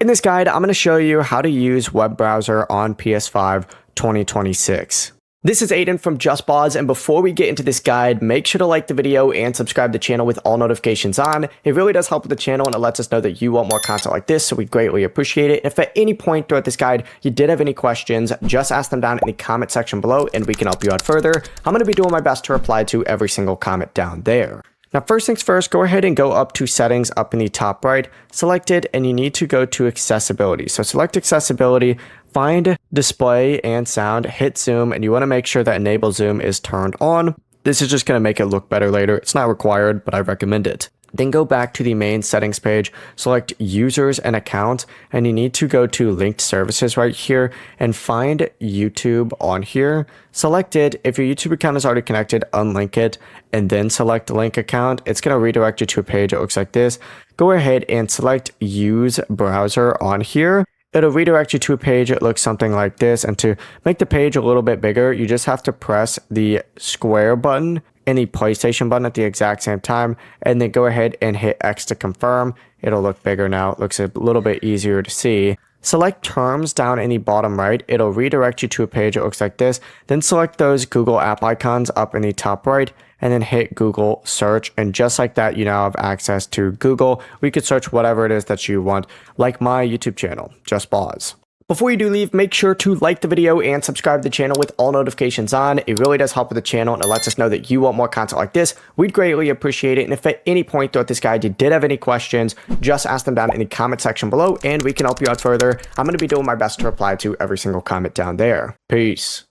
In this guide, I'm going to show you how to use web browser on PS5 2026. This is Aiden from JustPause, and before we get into this guide, make sure to like the video and subscribe to the channel with all notifications on. It really does help with the channel and it lets us know that you want more content like this, so we greatly appreciate it. If at any point throughout this guide you did have any questions, just ask them down in the comment section below and we can help you out further. I'm going to be doing my best to reply to every single comment down there. Now, first things first, go ahead and go up to settings up in the top right, select it, and you need to go to accessibility. So select accessibility, find display and sound, hit zoom, and you want to make sure that enable zoom is turned on. This is just going to make it look better later. It's not required, but I recommend it. Then go back to the main settings page, select users and accounts, and you need to go to linked services right here and find YouTube on here. Select it. If your YouTube account is already connected, unlink it and then select link account. It's going to redirect you to a page that looks like this. Go ahead and select use browser on here. It'll redirect you to a page that looks something like this. And to make the page a little bit bigger, you just have to press the square button and the PlayStation button at the exact same time, and then go ahead and hit X to confirm. It'll look bigger now. It looks a little bit easier to see. Select terms down in the bottom right. It'll redirect you to a page that looks like this. Then select those Google app icons up in the top right, and then hit Google search. And just like that, you now have access to Google. We could search whatever it is that you want, like my YouTube channel, JustPause. Before you do leave, make sure to like the video and subscribe to the channel with all notifications on. It really does help with the channel and it lets us know that you want more content like this. We'd greatly appreciate it. And if at any point throughout this guide you did have any questions, just ask them down in the comment section below and we can help you out further. I'm going to be doing my best to reply to every single comment down there. Peace.